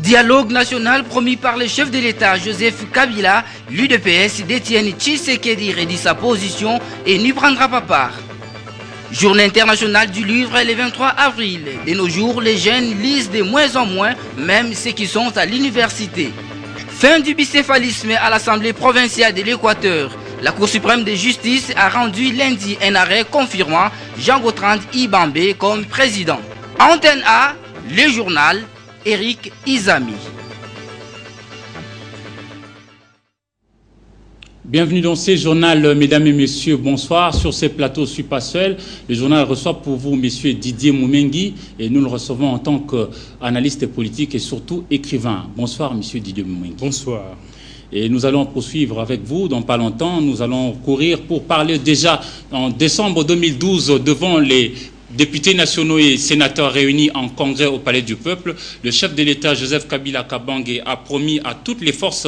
Dialogue national promis par le chef de l'État Joseph Kabila, l'UDPS d'Étienne Tshisekedi redit sa position et n'y prendra pas part. Journée internationale du livre le 23 avril. De nos jours, les jeunes lisent de moins en moins, même ceux qui sont à l'université. Fin du bicéphalisme à l'Assemblée provinciale de l'Équateur. La Cour suprême de justice a rendu lundi un arrêt confirmant Jean-Bertrand Ibambé comme président. Antenne A, le journal, Eric Izami. Bienvenue dans ce journal, mesdames et messieurs, bonsoir. Sur ces plateaux, je ne suis pas seul. Le journal reçoit pour vous, monsieur Didier Moumengi, et nous le recevons en tant qu'analyste politique et surtout écrivain. Bonsoir, monsieur Didier Moumengi. Bonsoir. Et nous allons poursuivre avec vous dans pas longtemps. Nous allons courir pour parler déjà en décembre 2012 devant les députés nationaux et sénateurs réunis en congrès au Palais du Peuple. Le chef de l'État, Joseph Kabila Kabange, a promis à toutes les forces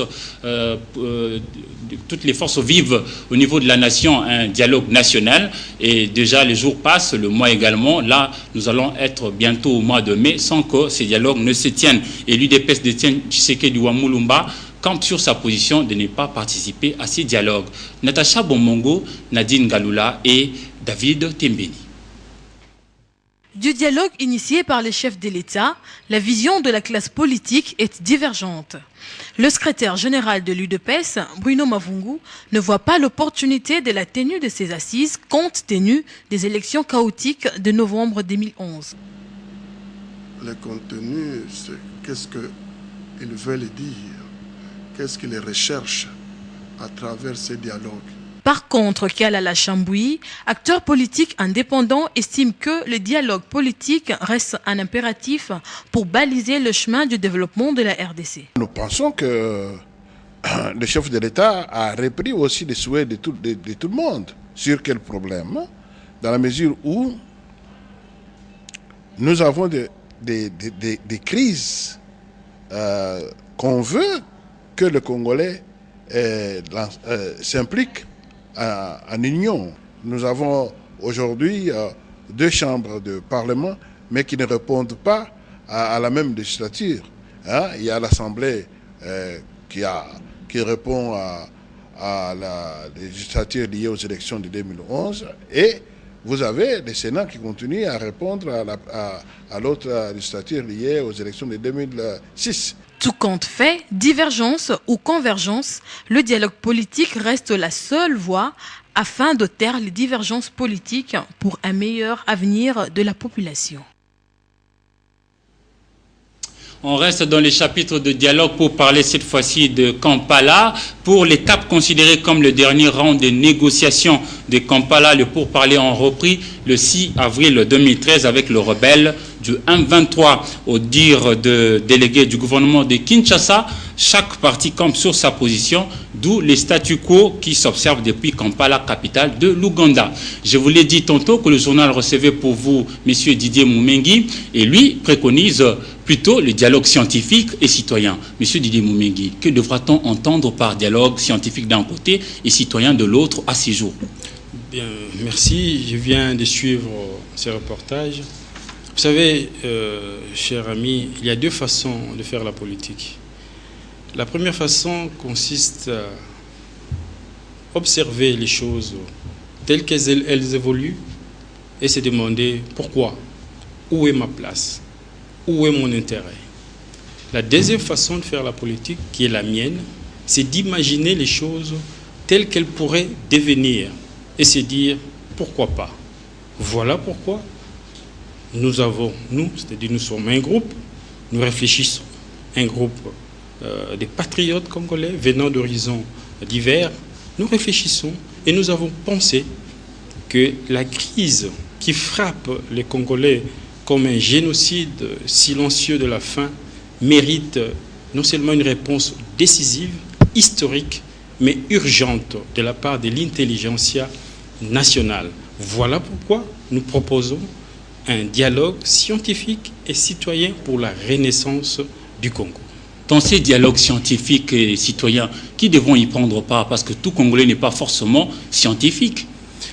vives au niveau de la nation un dialogue national. Et déjà, les jours passent, le mois également. Là, nous allons être bientôt au mois de mai sans que ces dialogues ne se tiennent. Et l'UDPS d'Étienne Tshisekedi Wamulumba campe sur sa position de ne pas participer à ces dialogues. Natacha Bomongo, Nadine Galula et David Tembeni. Du dialogue initié par les chefs de l'État, la vision de la classe politique est divergente. Le secrétaire général de l'UDPS, Bruno Mavungu, ne voit pas l'opportunité de la tenue de ces assises compte tenu des élections chaotiques de novembre 2011. Le contenu, c'est qu'est-ce qu'ils veulent dire, qu'est-ce qu'ils recherchent à travers ces dialogues. Par contre, Kalala Chamboui, acteur politique indépendant, estime que le dialogue politique reste un impératif pour baliser le chemin du développement de la RDC. Nous pensons que le chef de l'État a repris aussi les souhaits de tout le monde. Sur quel problème? Dans la mesure où nous avons des crises qu'on veut que le Congolais s'implique en union. Nous avons aujourd'hui 2 chambres de parlement, mais qui ne répondent pas à la même législature. Il y a l'Assemblée qui répond à la législature liée aux élections de 2011, et vous avez le Sénat qui continue à répondre à l'autre législature liée aux élections de 2006. Tout compte fait, divergence ou convergence, le dialogue politique reste la seule voie afin de taire les divergences politiques pour un meilleur avenir de la population. On reste dans les chapitres de dialogue pour parler cette fois-ci de Kampala. Pour l'étape considérée comme le dernier round des négociations de Kampala, le pourparlers ont repris le 6 avril 2013 avec le rebelle du M23. Au dire de délégués du gouvernement de Kinshasa, chaque parti campe sur sa position, d'où les statu quo qui s'observent depuis Kampala, capitale de l'Ouganda. Je vous l'ai dit tantôt que le journal recevait pour vous M. Didier Moumengi, et lui préconise plutôt le dialogue scientifique et citoyen. Monsieur Didier Moumengi, que devra-t-on entendre par dialogue scientifique d'un côté et citoyen de l'autre à ces jours? Bien, merci. Je viens de suivre ces reportages. Vous savez, cher ami, il y a 2 façons de faire la politique. La première façon consiste à observer les choses telles qu'elles évoluent et se demander pourquoi, où est ma place, où est mon intérêt. La deuxième façon de faire la politique, qui est la mienne, c'est d'imaginer les choses telles qu'elles pourraient devenir et se dire pourquoi pas. Voilà pourquoi nous c'est-à-dire nous sommes un groupe, nous réfléchissons, un groupe des patriotes congolais venant d'horizons divers, nous réfléchissons et nous avons pensé que la crise qui frappe les Congolais comme un génocide silencieux de la faim mérite non seulement une réponse décisive, historique, mais urgente de la part de l'intelligentsia nationale. Voilà pourquoi nous proposons un dialogue scientifique et citoyen pour la renaissance du Congo. Dans ces dialogues scientifiques et citoyens, qui devront y prendre part? Parce que tout Congolais n'est pas forcément scientifique.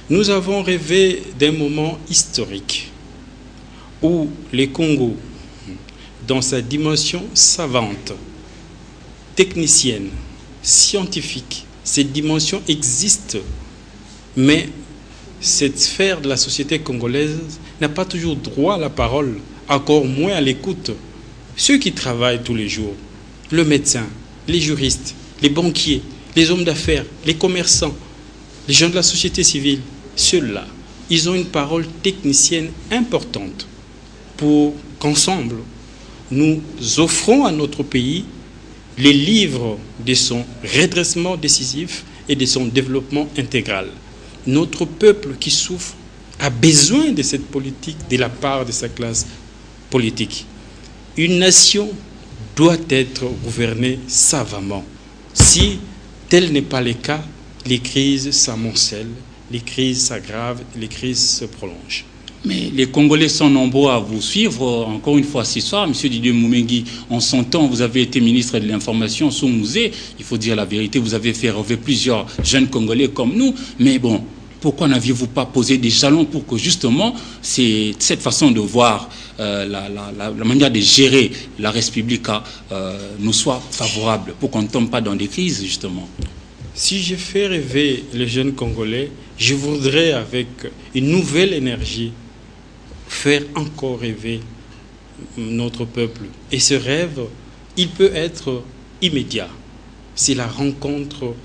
Nous avons rêvé d'un moment historique où les Congos dans sa dimension savante, technicienne, scientifique. Cette dimension existe, mais cette sphère de la société congolaise n'a pas toujours droit à la parole, encore moins à l'écoute. Ceux qui travaillent tous les jours, le médecin, les juristes, les banquiers, les hommes d'affaires, les commerçants, les gens de la société civile, ceux-là, ils ont une parole technicienne importante pour qu'ensemble, nous offrons à notre pays les livres de son redressement décisif et de son développement intégral. Notre peuple qui souffre a besoin de cette politique de la part de sa classe politique. Une nation doit être gouvernée savamment. Si tel n'est pas le cas, les crises s'amoncellent, les crises s'aggravent, les crises se prolongent. Mais les Congolais sont nombreux à vous suivre. Encore une fois, ce soir, M. Didier Moumengi, en son temps, vous avez été ministre de l'Information sous Mouzé. Il faut dire la vérité, vous avez fait rêver plusieurs jeunes Congolais comme nous. Mais bon, pourquoi n'aviez-vous pas posé des jalons pour que justement, cette façon de voir la manière de gérer la République nous soit favorable, pour qu'on ne tombe pas dans des crises, justement? Si je fais rêver les jeunes Congolais, je voudrais, avec une nouvelle énergie, faire encore rêver notre peuple. Et ce rêve, il peut être immédiat. C'est la rencontre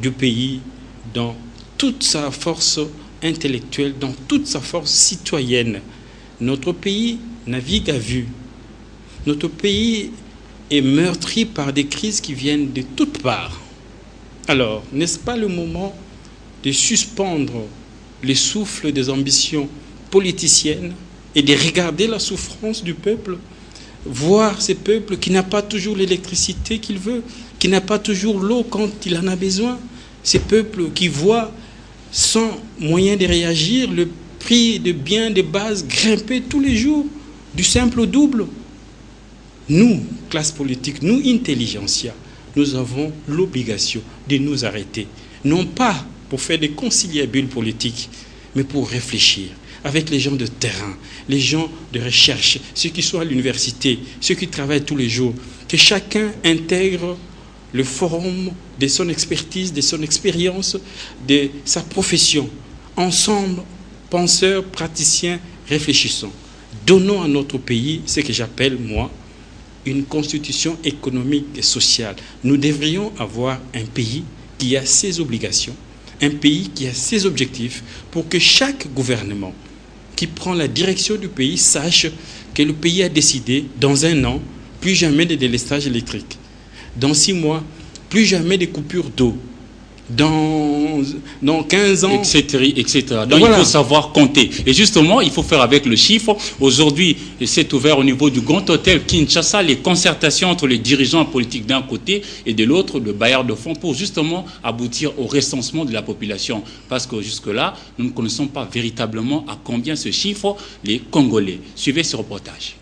du pays dans toute sa force intellectuelle, dans toute sa force citoyenne. Notre pays navigue à vue. Notre pays est meurtri par des crises qui viennent de toutes parts. Alors, n'est-ce pas le moment de suspendre les souffles des ambitions politiciennes et de regarder la souffrance du peuple, voir ce peuple qui n'a pas toujours l'électricité qu'il veut, qui n'a pas toujours l'eau quand il en a besoin, ce peuple qui voit sans moyen de réagir le prix de biens de base grimper tous les jours du simple au double. Nous, classe politique, nous, intelligentsia, nous avons l'obligation de nous arrêter, non pas pour faire des conciliabules politiques, mais pour réfléchir avec les gens de terrain, les gens de recherche, ceux qui sont à l'université, ceux qui travaillent tous les jours, que chacun intègre le forum de son expertise, de son expérience, de sa profession. Ensemble, penseurs, praticiens, réfléchissons. Donnons à notre pays ce que j'appelle, moi, une constitution économique et sociale. Nous devrions avoir un pays qui a ses obligations, un pays qui a ses objectifs, pour que chaque gouvernement qui prend la direction du pays sache que le pays a décidé, dans un an, plus jamais de délestage électrique. Dans 6 mois, plus jamais de coupures d'eau. Dans 15 ans... Etc. Donc voilà. Il faut savoir compter. Et justement, il faut faire avec le chiffre. Aujourd'hui, c'est ouvert au niveau du Grand Hôtel Kinshasa, les concertations entre les dirigeants politiques d'un côté et de l'autre, le bailleur de fonds, pour justement aboutir au recensement de la population. Parce que jusque-là, nous ne connaissons pas véritablement à combien se chiffrent les Congolais. Suivez ce reportage.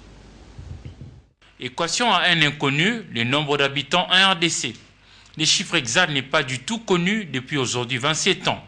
Équation à un inconnu, le nombre d'habitants en RDC. Les chiffres exacts n'est pas du tout connu depuis aujourd'hui 27 ans.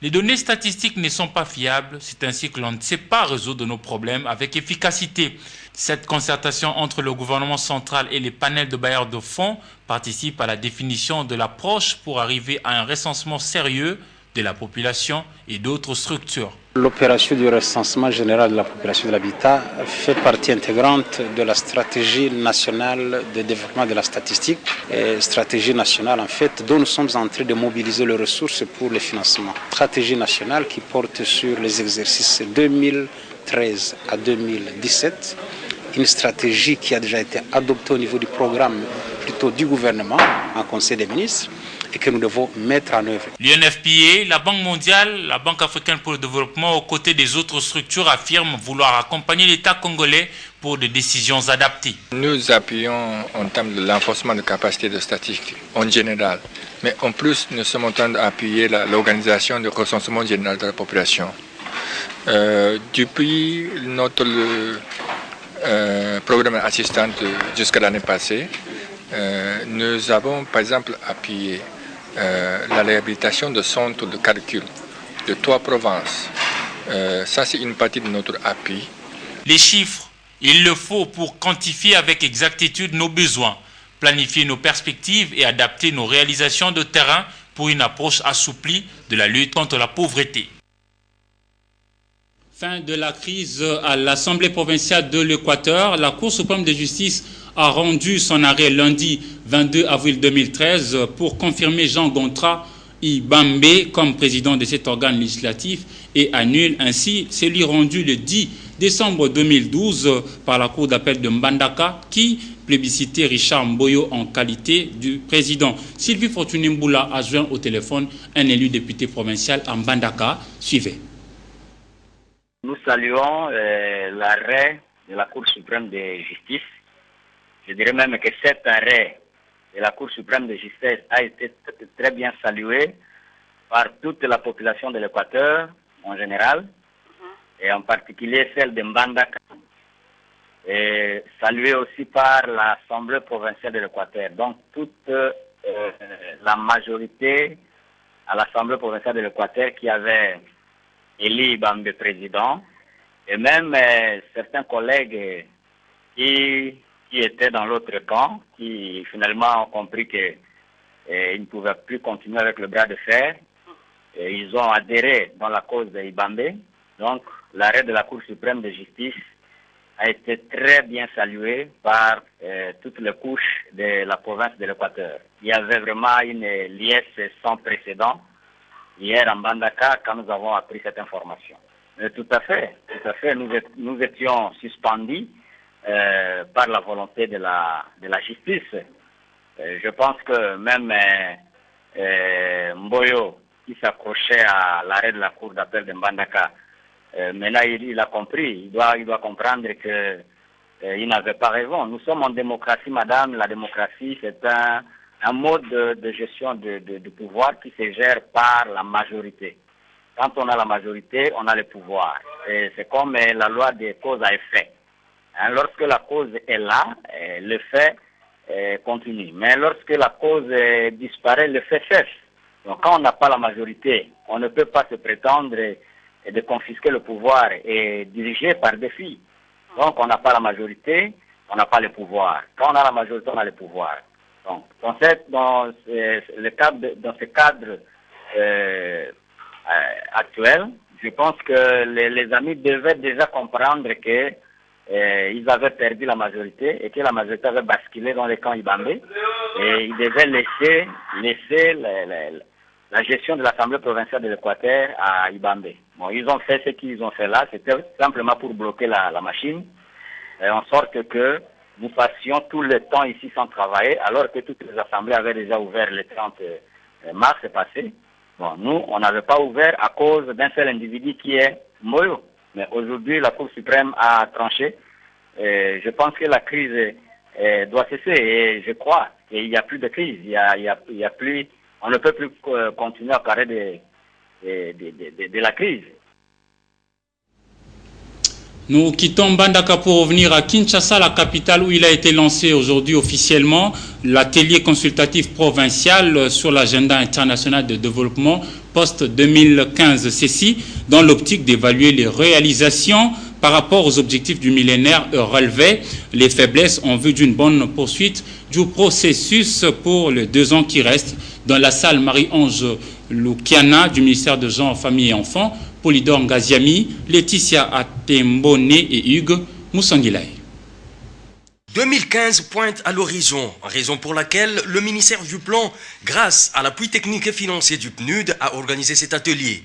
Les données statistiques ne sont pas fiables, c'est ainsi que l'on ne sait pas résoudre nos problèmes avec efficacité. Cette concertation entre le gouvernement central et les panels de bailleurs de fonds participe à la définition de l'approche pour arriver à un recensement sérieux de la population et d'autres structures. L'opération du recensement général de la population de l'habitat fait partie intégrante de la stratégie nationale de développement de la statistique, stratégie nationale en fait dont nous sommes en train de mobiliser les ressources pour le financement. Stratégie nationale qui porte sur les exercices 2013 à 2017, une stratégie qui a déjà été adoptée au niveau du programme plutôt du gouvernement en Conseil des ministres, et que nous devons mettre en œuvre. L'UNFPA, la Banque mondiale, la Banque africaine pour le développement, aux côtés des autres structures, affirment vouloir accompagner l'État congolais pour des décisions adaptées. Nous appuyons en termes de l'enforcement de capacité de statistique en général, mais en plus nous sommes en train d'appuyer l'organisation du recensement général de la population. Depuis notre programme assistante jusqu'à l'année passée, nous avons par exemple appuyé la réhabilitation de centres de calcul de 3 provinces. Ça, c'est une partie de notre appui. Les chiffres Il le faut pour quantifier avec exactitude nos besoins, planifier nos perspectives et adapter nos réalisations de terrain pour une approche assouplie de la lutte contre la pauvreté. Fin de la crise à l'Assemblée provinciale de l'Équateur. La Cour suprême de justice a rendu son arrêt lundi 22 avril 2013 pour confirmer Jean Gontran Ibambe comme président de cet organe législatif et annule ainsi celui rendu le 10 décembre 2012 par la Cour d'appel de Mbandaka qui plébiscitait Richard Mboyo en qualité du président. Sylvie Fortuné-Mboula a joint au téléphone un élu député provincial à Mbandaka. Suivez. Nous saluons l'arrêt de la Cour suprême de justice. Je dirais même que cet arrêt de la Cour suprême de justice a été très bien salué par toute la population de l'Équateur en général, et en particulier celle de Mbandaka, et salué aussi par l'Assemblée provinciale de l'Équateur. Donc toute la majorité à l'Assemblée provinciale de l'Équateur qui avait élu Ibambe président, et même certains collègues qui étaient dans l'autre camp, qui finalement ont compris qu'ils ne pouvaient plus continuer avec le bras de fer, et ils ont adhéré dans la cause d'Ibambe. Donc l'arrêt de la Cour suprême de justice a été très bien salué par toutes les couches de la province de l'Équateur. Il y avait vraiment une liesse sans précédent hier en Mbandaka quand nous avons appris cette information. Tout à fait. Nous étions suspendus par la volonté de la justice. Je pense que même Mboyo, qui s'accrochait à l'arrêt de la Cour d'appel de Mbandaka, maintenant il a compris, il doit comprendre qu'il n'avait pas raison. Nous sommes en démocratie, madame. La démocratie, c'est un mode de gestion de pouvoir qui se gère par la majorité. Quand on a la majorité, on a le pouvoir. C'est comme la loi des causes à effet. Lorsque la cause est là, le fait continue. Mais lorsque la cause disparaît, le fait cesse. Donc quand on n'a pas la majorité, on ne peut pas se prétendre de confisquer le pouvoir et diriger par défi. Donc on n'a pas la majorité, on n'a pas le pouvoir. Quand on a la majorité, on a le pouvoir. Donc dans ce cadre actuel, je pense que les amis devaient déjà comprendre que ils avaient perdu la majorité et que la majorité avait basculé dans le camp Ibambe, et ils devaient laisser la gestion de l'Assemblée provinciale de l'Équateur à Ibambe. Bon, ils ont fait ce qu'ils ont fait là, c'était simplement pour bloquer la machine, en sorte que nous passions tout le temps ici sans travailler, alors que toutes les assemblées avaient déjà ouvert le 30 mars passé. Bon, nous, on n'avait pas ouvert à cause d'un seul individu qui est Moyo. Mais aujourd'hui, la Cour suprême a tranché. Je pense que la crise doit cesser, et je crois qu'il n'y a plus de crise. Il y a plus, on ne peut plus continuer à parler de la crise. Nous quittons Mbandaka pour revenir à Kinshasa, la capitale, où il a été lancé aujourd'hui officiellement l'atelier consultatif provincial sur l'agenda international de développement post-2015. Ceci dans l'optique d'évaluer les réalisations par rapport aux objectifs du millénaire et relever les faiblesses en vue d'une bonne poursuite du processus pour les 2 ans qui restent. Dans la salle Marie-Ange Lukiana du ministère de Genre, Famille et Enfants, Polydor Ngaziami, Laetitia Atembone et Hugues Moussangilay. 2015 pointe à l'horizon, raison pour laquelle le ministère du Plan, grâce à l'appui technique et financier du PNUD, a organisé cet atelier.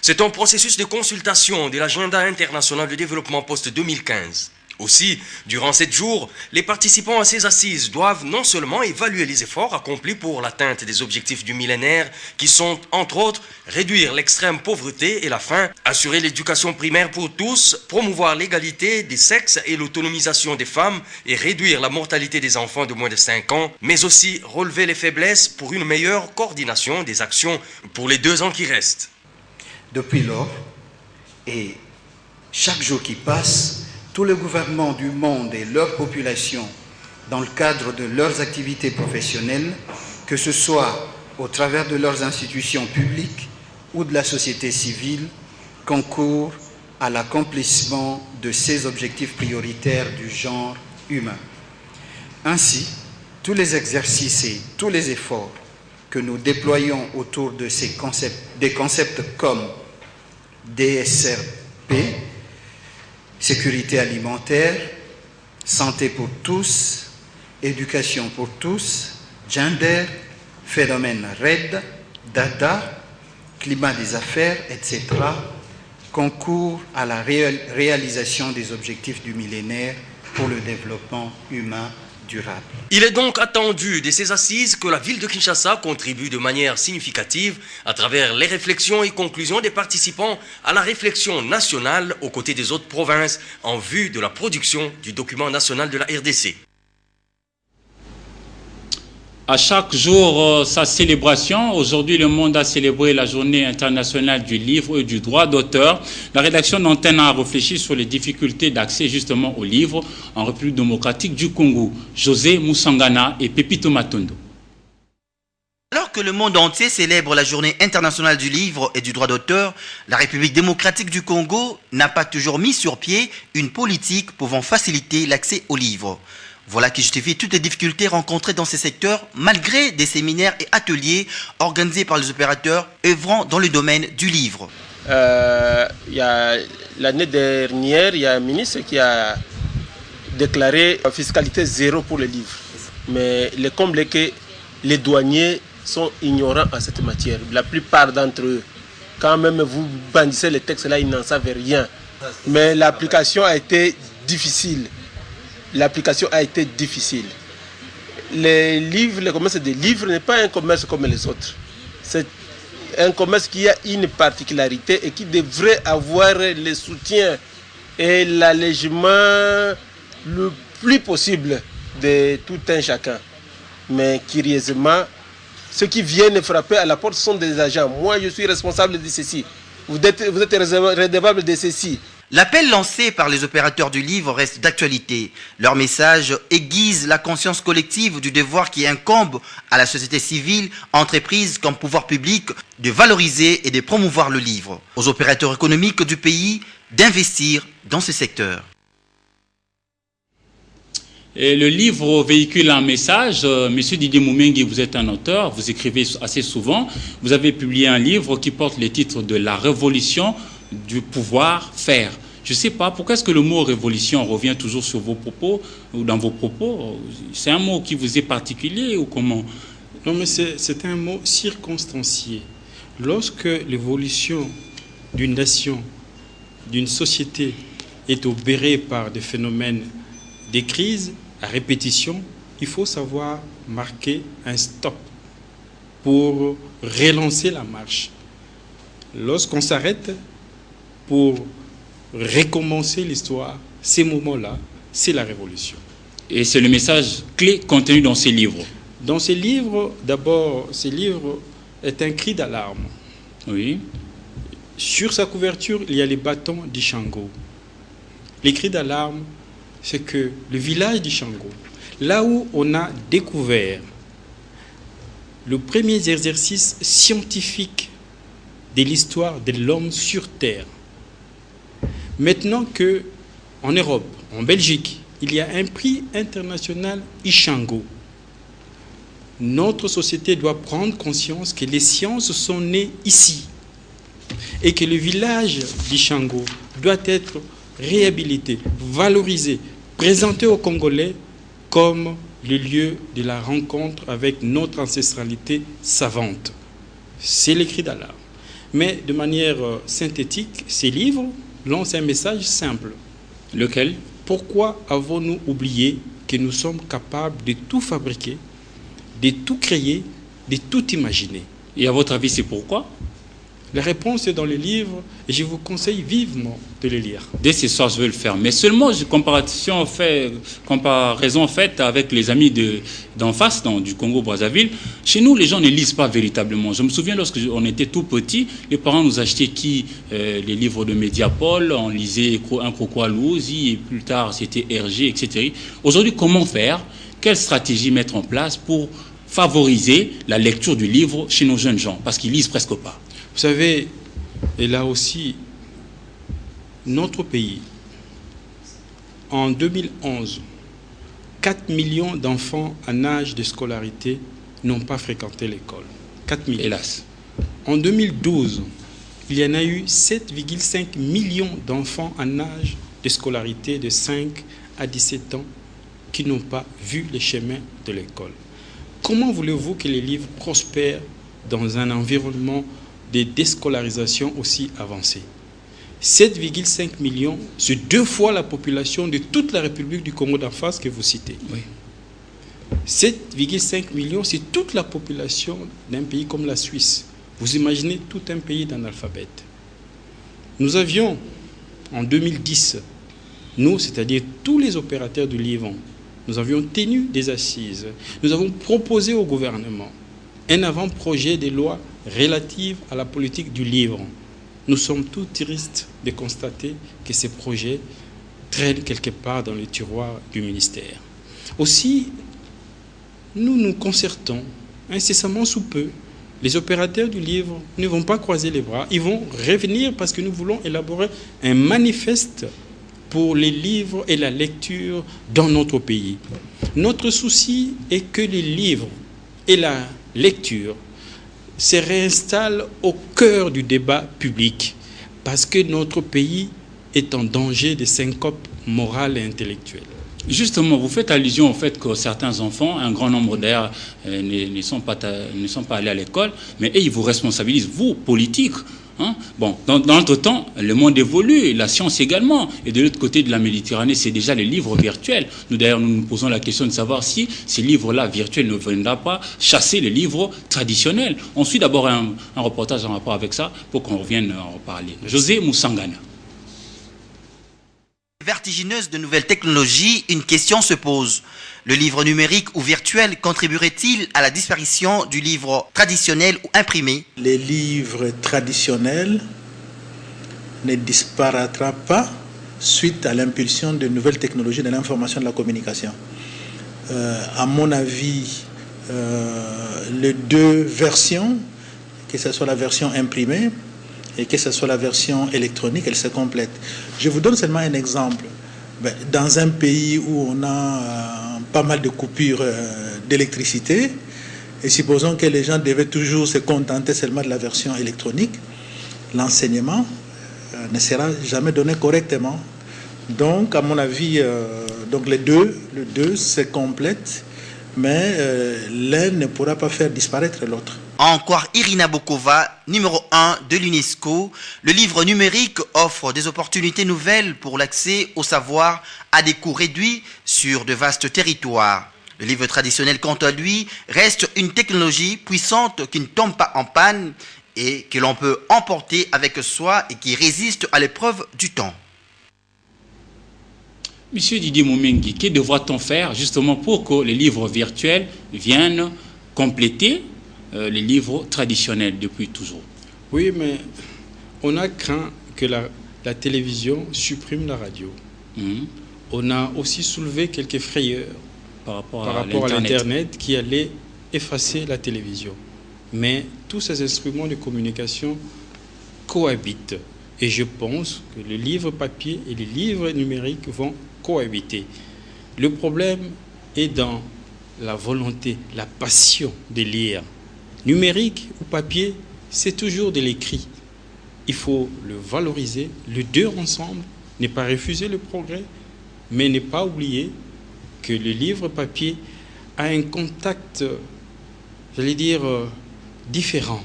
C'est un processus de consultation de l'agenda international de développement post-2015. Aussi, durant 7 jours, les participants à ces assises doivent non seulement évaluer les efforts accomplis pour l'atteinte des objectifs du millénaire, qui sont, entre autres, réduire l'extrême pauvreté et la faim, assurer l'éducation primaire pour tous, promouvoir l'égalité des sexes et l'autonomisation des femmes et réduire la mortalité des enfants de moins de 5 ans, mais aussi relever les faiblesses pour une meilleure coordination des actions pour les 2 ans qui restent. Depuis lors, et chaque jour qui passe, tous les gouvernements du monde et leurs populations, dans le cadre de leurs activités professionnelles, que ce soit au travers de leurs institutions publiques ou de la société civile, concourent à l'accomplissement de ces objectifs prioritaires du genre humain. Ainsi, tous les exercices et tous les efforts que nous déployons autour de des concepts comme DSRP, sécurité alimentaire, santé pour tous, éducation pour tous, gender, phénomène RED, data, climat des affaires, etc., concourent à la réalisation des objectifs du millénaire pour le développement humain durable. Il est donc attendu de ces assises que la ville de Kinshasa contribue de manière significative à travers les réflexions et conclusions des participants à la réflexion nationale aux côtés des autres provinces en vue de la production du document national de la RDC. À chaque jour, sa célébration. Aujourd'hui, le monde a célébré la journée internationale du livre et du droit d'auteur. La rédaction d'Antenne a réfléchi sur les difficultés d'accès justement au livre en République démocratique du Congo. José Moussangana et Pepito Matondo. Alors que le monde entier célèbre la journée internationale du livre et du droit d'auteur, la République démocratique du Congo n'a pas toujours mis sur pied une politique pouvant faciliter l'accès aux livres. Voilà qui justifie toutes les difficultés rencontrées dans ces secteurs, malgré des séminaires et ateliers organisés par les opérateurs œuvrant dans le domaine du livre. L'année dernière, il y a un ministre qui a déclaré fiscalité zéro pour les livres. Mais le comble est que les douaniers sont ignorants à cette matière. La plupart d'entre eux, quand même vous bandissez les textes là, ils n'en savent rien. Mais l'application a été difficile. L'application a été difficile. Les livres, le commerce des livres n'est pas un commerce comme les autres. C'est un commerce qui a une particularité et qui devrait avoir le soutien et l'allègement le plus possible de tout un chacun. Mais curieusement, ceux qui viennent frapper à la porte sont des agents. Moi, je suis responsable de ceci. Vous êtes redevable de ceci. L'appel lancé par les opérateurs du livre reste d'actualité. Leur message aiguise la conscience collective du devoir qui incombe à la société civile, entreprises comme pouvoir public, de valoriser et de promouvoir le livre. Aux opérateurs économiques du pays d'investir dans ce secteur. Et le livre véhicule un message. Monsieur Didier Moumengi, vous êtes un auteur, vous écrivez assez souvent. Vous avez publié un livre qui porte le titre de La révolution du pouvoir faire. Je ne sais pas, pourquoi est-ce que le mot révolution revient toujours sur vos propos ou dans vos propos? C'est un mot qui vous est particulier ou comment? Non, mais c'est un mot circonstancié. Lorsque l'évolution d'une nation, d'une société est obérée par des phénomènes, des crises à répétition, il faut savoir marquer un stop pour relancer la marche. Lorsqu'on s'arrête pour recommencer l'histoire, ces moments-là, c'est la révolution. Et c'est le message clé contenu dans ces livres. Dans ces livres, d'abord, ces livres est un cri d'alarme. Oui. Sur sa couverture, il y a les bâtons d'Ishango. Les cris d'alarme, c'est que le village d'Ishango, là où on a découvert le premier exercice scientifique de l'histoire de l'homme sur Terre, maintenant qu'en Europe, en Belgique, il y a un prix international Ishango, notre société doit prendre conscience que les sciences sont nées ici et que le village d'Ishango doit être réhabilité, valorisé, présenté aux Congolais comme le lieu de la rencontre avec notre ancestralité savante. C'est le cri d'alarme. Mais de manière synthétique, ces livres lancent un message simple. Lequel? Pourquoi avons-nous oublié que nous sommes capables de tout fabriquer, de tout créer, de tout imaginer? Et à votre avis, c'est pourquoi? La réponse est dans le livre et je vous conseille vivement de le lire. Dès ce soir, je vais le faire. Mais seulement, comparaison faite avec les amis d'en face, du Congo-Brazzaville. Chez nous, les gens ne lisent pas véritablement. Je me souviens, lorsqu'on était tout petits, les parents nous achetaient les livres de Mediapol, on lisait un Croco Alouzi, et plus tard, c'était Hergé, etc. Aujourd'hui, comment faire? Quelle stratégie mettre en place pour favoriser la lecture du livre chez nos jeunes gens? Parce qu'ils lisent presque pas. Vous savez, et là aussi, notre pays, en 2011, 4 millions d'enfants en âge de scolarité n'ont pas fréquenté l'école. 4 millions. Hélas. En 2012, il y en a eu 7,5 millions d'enfants en âge de scolarité de 5 à 17 ans qui n'ont pas vu les chemins de l'école. Comment voulez-vous que les livres prospèrent dans un environnement de déscolarisation aussi avancé? 7,5 millions, c'est 2 fois la population de toute la République du Congo d'en face que vous citez. Oui. 7,5 millions, c'est toute la population d'un pays comme la Suisse. Vous imaginez tout un pays d'analphabètes. Nous avions, en 2010, nous, c'est-à-dire tous les opérateurs du livre, nous avions tenu des assises. Nous avons proposé au gouvernement un avant-projet de loi relative à la politique du livre. Nous sommes tous tristes de constater que ces projets traînent quelque part dans les tiroirs du ministère. Aussi, nous nous concertons incessamment sous peu. Les opérateurs du livre ne vont pas croiser les bras, ils vont revenir parce que nous voulons élaborer un manifeste pour les livres et la lecture dans notre pays. Notre souci est que les livres et la lecture se réinstallent au cœur du débat public parce que notre pays est en danger de syncope morale et intellectuelle. Justement, vous faites allusion au fait que certains enfants, un grand nombre d'ailleurs, ne sont pas allés à l'école, mais ils vous responsabilisent, vous, politiques. Hein? Bon, dans notre temps, le monde évolue, la science également. Et de l'autre côté de la Méditerranée, c'est déjà les livres virtuels. Nous, d'ailleurs, nous posons la question de savoir si ces livres-là virtuels ne viendront pas chasser les livres traditionnels. On suit d'abord un reportage en rapport avec ça pour qu'on revienne en reparler. José Moussangana. Vertigineuse de nouvelles technologies, une question se pose. Le livre numérique ou virtuel contribuerait-il à la disparition du livre traditionnel ou imprimé? Les livres traditionnels ne disparaîtront pas suite à l'impulsion de nouvelles technologies de l'information et de la communication. À mon avis, les deux versions, que ce soit la version imprimée et que ce soit la version électronique, elles se complètent. Je vous donne seulement un exemple. Dans un pays où on a pas mal de coupures d'électricité, et supposons que les gens devaient toujours se contenter seulement de la version électronique, l'enseignement ne sera jamais donné correctement. Donc, à mon avis, donc les deux se complètent, mais l'un ne pourra pas faire disparaître l'autre. Encore Irina Bokova, numéro 1 de l'UNESCO, le livre numérique offre des opportunités nouvelles pour l'accès au savoir à des coûts réduits sur de vastes territoires. Le livre traditionnel, quant à lui, reste une technologie puissante qui ne tombe pas en panne et que l'on peut emporter avec soi et qui résiste à l'épreuve du temps. Monsieur Didier Moumengi, que devra-t-on faire justement pour que les livres virtuels viennent compléter les livres traditionnels depuis toujours? Oui, mais on a craint que la télévision supprime la radio. On a aussi soulevé quelques frayeurs par rapport à l'Internet qui allait effacer la télévision. Mais tous ces instruments de communication cohabitent. Et je pense que les livres papier et les livres numériques vont cohabiter. Le problème est dans la volonté, la passion de lire. Numérique ou papier, c'est toujours de l'écrit. Il faut le valoriser, les deux ensemble, ne pas refuser le progrès, mais ne pas oublier que le livre papier a un contact, j'allais dire, différent.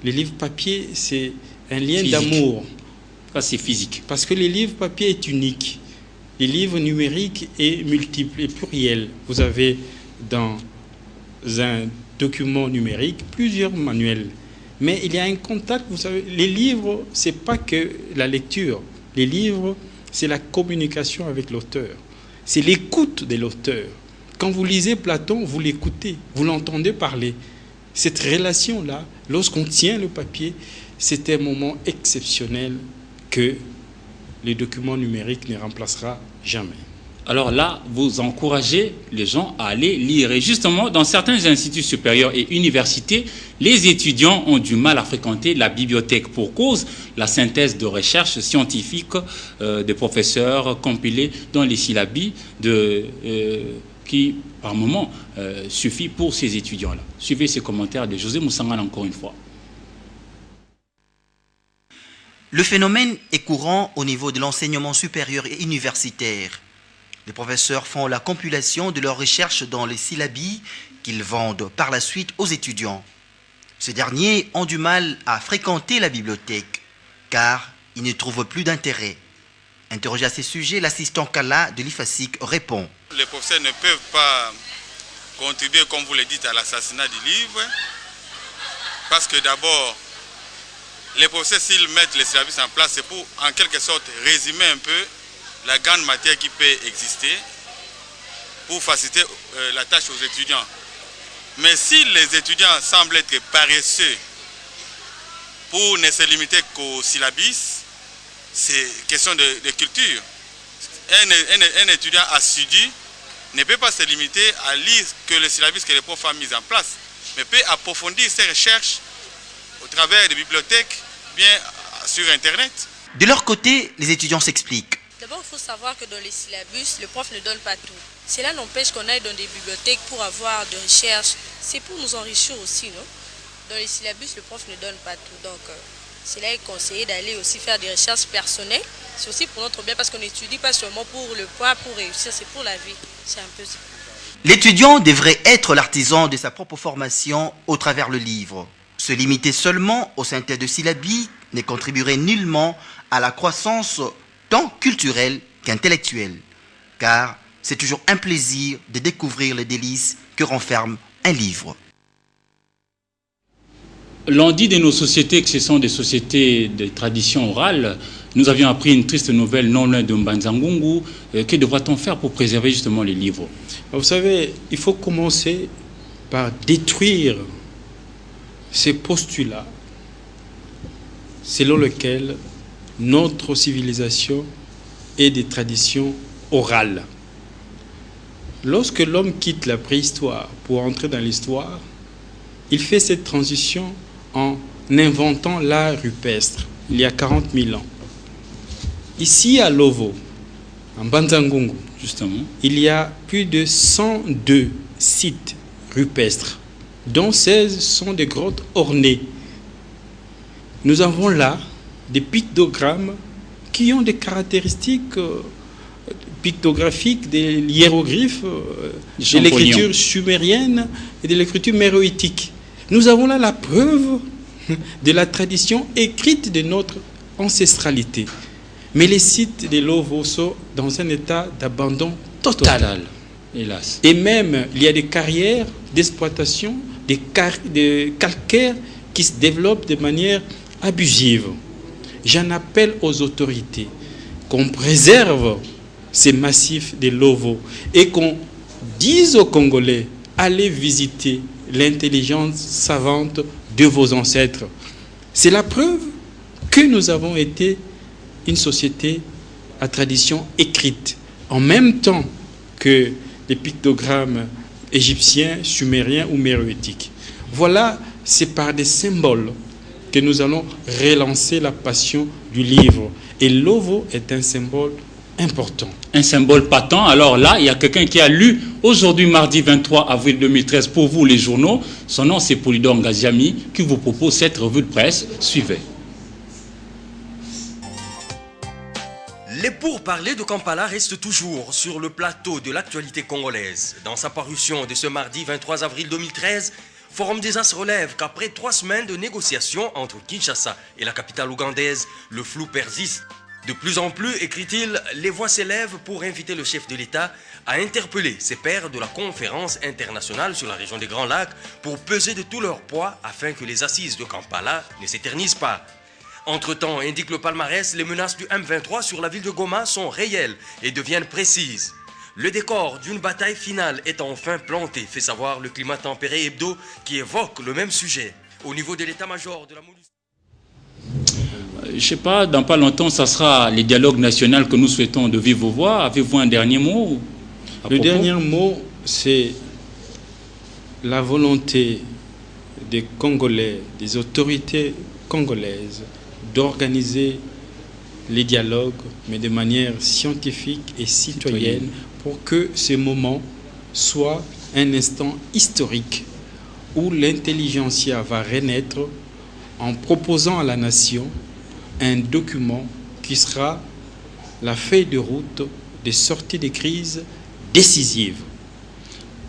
Le livre papier, c'est un lien d'amour. Ça, c'est physique. Parce que le livre papier est unique. Le livre numérique est multiple et pluriel. Vous avez dans un document numérique plusieurs manuels. Mais il y a un contact, vous savez, les livres, ce n'est pas que la lecture. Les livres, c'est la communication avec l'auteur. C'est l'écoute de l'auteur. Quand vous lisez Platon, vous l'écoutez, vous l'entendez parler. Cette relation-là, lorsqu'on tient le papier, c'est un moment exceptionnel que les documents numériques ne remplacera jamais. Alors là, vous encouragez les gens à aller lire. Et justement, dans certains instituts supérieurs et universités, les étudiants ont du mal à fréquenter la bibliothèque pour cause la synthèse de recherche scientifique des professeurs compilée dans les syllabes qui, par moment, suffit pour ces étudiants-là. Suivez ces commentaires de José Moussangan encore une fois. Le phénomène est courant au niveau de l'enseignement supérieur et universitaire. Les professeurs font la compilation de leurs recherches dans les syllabes qu'ils vendent par la suite aux étudiants. Ces derniers ont du mal à fréquenter la bibliothèque car ils ne trouvent plus d'intérêt. Interrogé à ces sujets, l'assistant Kala de l'IFASIC répond. Les professeurs ne peuvent pas contribuer, comme vous le dites, à l'assassinat du livre parce que d'abord, les professeurs, s'ils mettent les services en place, c'est pour en quelque sorte résumer un peu la grande matière qui peut exister pour faciliter la tâche aux étudiants. Mais si les étudiants semblent être paresseux pour ne se limiter qu'aux syllabis, c'est question de culture. Un étudiant assidu ne peut pas se limiter à lire que les syllabis que les profs ont mis en place, mais peut approfondir ses recherches au travers des bibliothèques, bien sur Internet. De leur côté, les étudiants s'expliquent. D'abord, il faut savoir que dans les syllabus, le prof ne donne pas tout. Cela n'empêche qu'on aille dans des bibliothèques pour avoir de recherches. C'est pour nous enrichir aussi, non? Dans les syllabus, le prof ne donne pas tout. Donc, cela est conseillé d'aller aussi faire des recherches personnelles. C'est aussi pour notre bien parce qu'on n'étudie pas seulement pour le poids, pour réussir, c'est pour la vie. C'est un peu ça. L'étudiant devrait être l'artisan de sa propre formation au travers le livre. Se limiter seulement aux synthèses de syllabes ne contribuerait nullement à la croissance tant culturelle qu'intellectuelle, car c'est toujours un plaisir de découvrir les délices que renferme un livre. L'on dit de nos sociétés que ce sont des sociétés de tradition orale. Nous avions appris une triste nouvelle non loin de Mbanzangungu. Que devra-t-on faire pour préserver justement les livres? Vous savez, il faut commencer par détruire ces postulats selon lesquels notre civilisation est des traditions orales. Lorsque l'homme quitte la préhistoire pour entrer dans l'histoire, il fait cette transition en inventant l'art rupestre, il y a 40 000 ans. Ici à Lovo, en Mbanzangungu, justement, il y a plus de 102 sites rupestres, dont 16 sont des grottes ornées. Nous avons là des pictogrammes qui ont des caractéristiques pictographiques des hiéroglyphes de l'écriture sumérienne et de l'écriture méroïtique. Nous avons là la preuve de la tradition écrite de notre ancestralité. Mais les sites de Lovo sont dans un état d'abandon total. Hélas. Et même, il y a des carrières d'exploitation, des calcaires qui se développent de manière abusive. J'en appelle aux autorités qu'on préserve ces massifs de Lovo et qu'on dise aux Congolais, allez visiter l'intelligence savante de vos ancêtres. C'est la preuve que nous avons été une société à tradition écrite, en même temps que les pictogrammes égyptiens, sumériens ou méroïtiques. Voilà, c'est par des symboles que nous allons relancer la passion du livre. Et Lovo est un symbole important. Un symbole patent. Alors là, il y a quelqu'un qui a lu aujourd'hui, mardi 23 avril 2013, pour vous les journaux. Son nom, c'est Polydor Ngaziami, qui vous propose cette revue de presse. Suivez. Les pourparlers de Kampala restent toujours sur le plateau de l'actualité congolaise. Dans sa parution de ce mardi 23 avril 2013, Forum des As relève qu'après 3 semaines de négociations entre Kinshasa et la capitale ougandaise, le flou persiste. De plus en plus, écrit-il, les voix s'élèvent pour inviter le chef de l'État à interpeller ses pairs de la conférence internationale sur la région des Grands Lacs pour peser de tout leur poids afin que les assises de Kampala ne s'éternisent pas. Entre-temps, indique le palmarès, les menaces du M23 sur la ville de Goma sont réelles et deviennent précises. Le décor d'une bataille finale est enfin planté, fait savoir le climat tempéré hebdo qui évoque le même sujet. Au niveau de l'état-major de la MONUSCO. je ne sais pas, dans pas longtemps, ça sera les dialogues nationaux que nous souhaitons de vive voix. Avez-vous un dernier mot à Le propos? dernier mot, c'est la volonté des Congolais, des autorités congolaises, d'organiser les dialogues, mais de manière scientifique et citoyenne, pour que ce moment soit un instant historique où l'intelligentsia va renaître en proposant à la nation un document qui sera la feuille de route des sorties de crise décisives.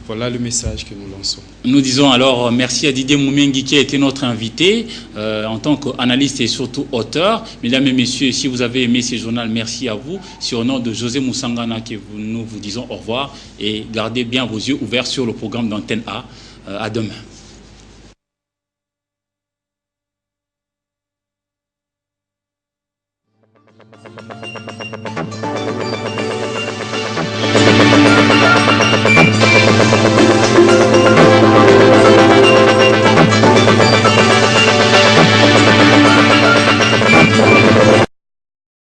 Voilà le message que nous lançons. Nous disons alors merci à Didier Moumengi qui a été notre invité en tant qu'analyste et surtout auteur. Mesdames et messieurs, si vous avez aimé ce journal, merci à vous. C'est au nom de José Moussangana que nous vous disons au revoir et gardez bien vos yeux ouverts sur le programme d'Antenne A. À demain.